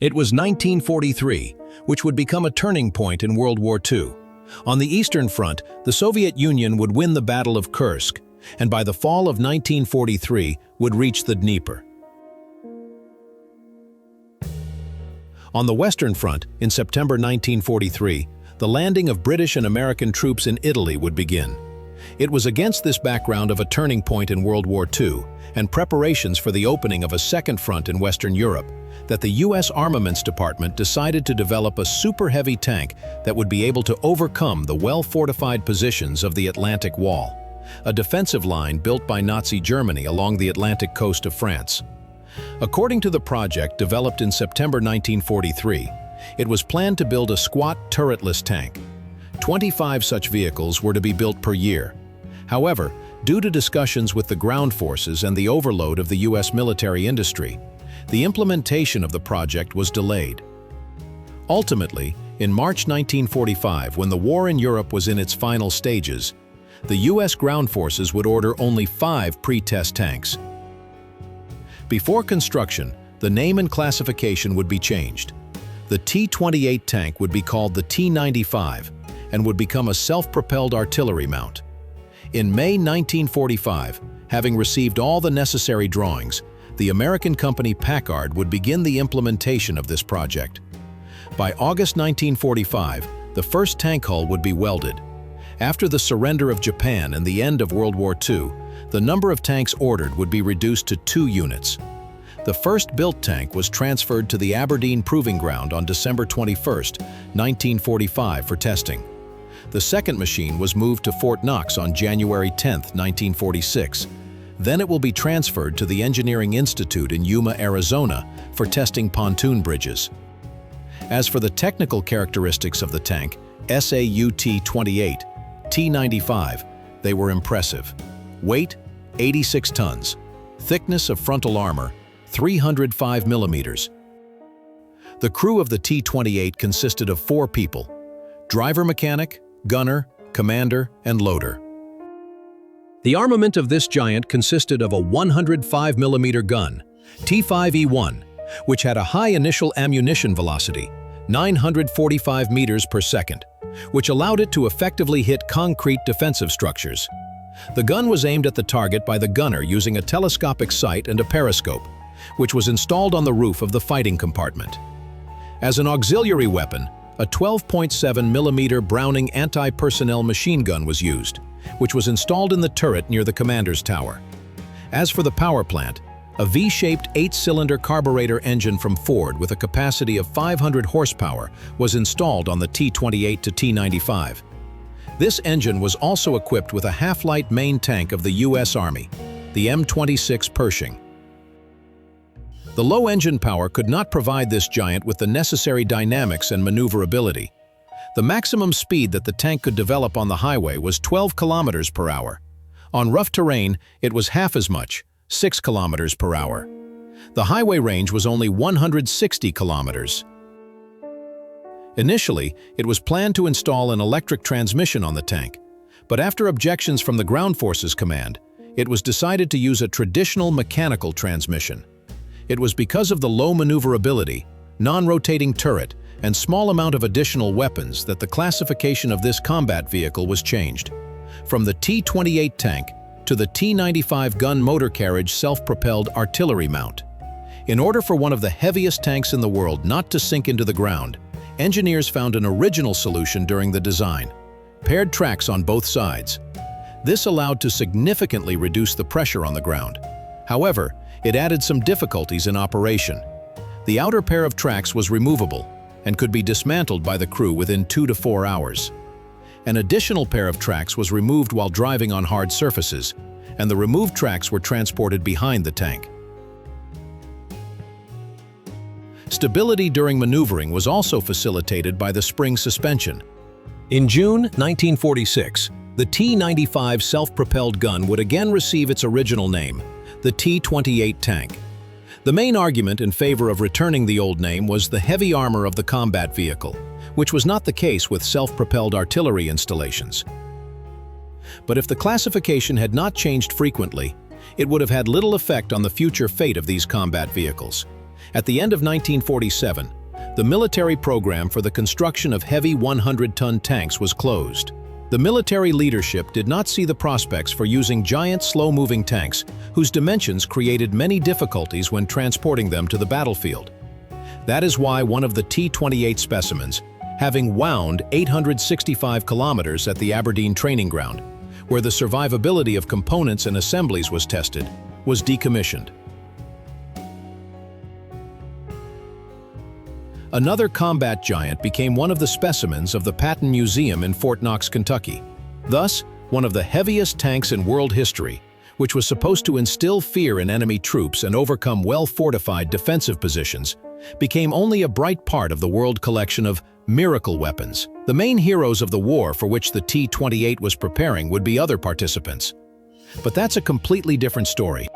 It was 1943, which would become a turning point in World War II. On the Eastern Front, the Soviet Union would win the Battle of Kursk, and by the fall of 1943 would reach the Dnieper. On the Western Front, in September 1943, the landing of British and American troops in Italy would begin. It was against this background of a turning point in World War II and preparations for the opening of a second front in Western Europe that the U.S. Armaments Department decided to develop a super-heavy tank that would be able to overcome the well-fortified positions of the Atlantic Wall, a defensive line built by Nazi Germany along the Atlantic coast of France. According to the project developed in September 1943, it was planned to build a squat, turretless tank. 25 such vehicles were to be built per year. However, due to discussions with the ground forces and the overload of the U.S. military industry, the implementation of the project was delayed. Ultimately, in March 1945, when the war in Europe was in its final stages, the U.S. ground forces would order only 5 pre-test tanks. Before construction, the name and classification would be changed. The T-28 tank would be called the T95 and would become a self-propelled artillery mount. In May 1945, having received all the necessary drawings, the American company Packard would begin the implementation of this project. By August 1945, the first tank hull would be welded. After the surrender of Japan and the end of World War II, the number of tanks ordered would be reduced to 2 units. The first built tank was transferred to the Aberdeen Proving Ground on December 21, 1945 for testing. The second machine was moved to Fort Knox on January 10, 1946. Then it will be transferred to the Engineering Institute in Yuma, Arizona for testing pontoon bridges. As for the technical characteristics of the tank, SAUT-28, T95, they were impressive. Weight, 86 tons. Thickness of frontal armor, 305 millimeters. The crew of the T-28 consisted of 4 people: driver mechanic, gunner, commander, and loader. The armament of this giant consisted of a 105mm gun, T5E1, which had a high initial ammunition velocity, 945 meters per second, which allowed it to effectively hit concrete defensive structures. The gun was aimed at the target by the gunner using a telescopic sight and a periscope, which was installed on the roof of the fighting compartment. As an auxiliary weapon, a 12.7mm Browning anti-personnel machine gun was used, which was installed in the turret near the commander's tower. As for the power plant, a V-shaped 8-cylinder carburetor engine from Ford with a capacity of 500 horsepower was installed on the T-28 to T-95. This engine was also equipped with a half-light main tank of the U.S. Army, the M26 Pershing. The low engine power could not provide this giant with the necessary dynamics and maneuverability. The maximum speed that the tank could develop on the highway was 12 kilometers per hour. On rough terrain, it was half as much, 6 kilometers per hour. The highway range was only 160 kilometers. Initially, it was planned to install an electric transmission on the tank, but after objections from the Ground Forces Command, it was decided to use a traditional mechanical transmission. It was because of the low maneuverability, non-rotating turret, and small amount of additional weapons that the classification of this combat vehicle was changed. From the T-28 tank to the T-95 gun motor carriage self-propelled artillery mount. In order for one of the heaviest tanks in the world not to sink into the ground, engineers found an original solution during the design: paired tracks on both sides. This allowed to significantly reduce the pressure on the ground. However, it added some difficulties in operation. The outer pair of tracks was removable and could be dismantled by the crew within 2 to 4 hours. An additional pair of tracks was removed while driving on hard surfaces, and the removed tracks were transported behind the tank. Stability during maneuvering was also facilitated by the spring suspension. In June 1946, the T-95 self-propelled gun would again receive its original name, the T-28 tank. The main argument in favor of returning the old name was the heavy armor of the combat vehicle, which was not the case with self-propelled artillery installations. But if the classification had not changed frequently, it would have had little effect on the future fate of these combat vehicles. At the end of 1947, the military program for the construction of heavy 100-ton tanks was closed. The military leadership did not see the prospects for using giant, slow-moving tanks whose dimensions created many difficulties when transporting them to the battlefield. That is why one of the T-28 specimens, having wound 865 kilometers at the Aberdeen training ground, where the survivability of components and assemblies was tested, was decommissioned. Another combat giant became one of the specimens of the Patton Museum in Fort Knox, Kentucky. Thus, one of the heaviest tanks in world history, which was supposed to instill fear in enemy troops and overcome well-fortified defensive positions, became only a bright part of the world collection of miracle weapons. The main heroes of the war for which the T-28 was preparing would be other participants. But that's a completely different story.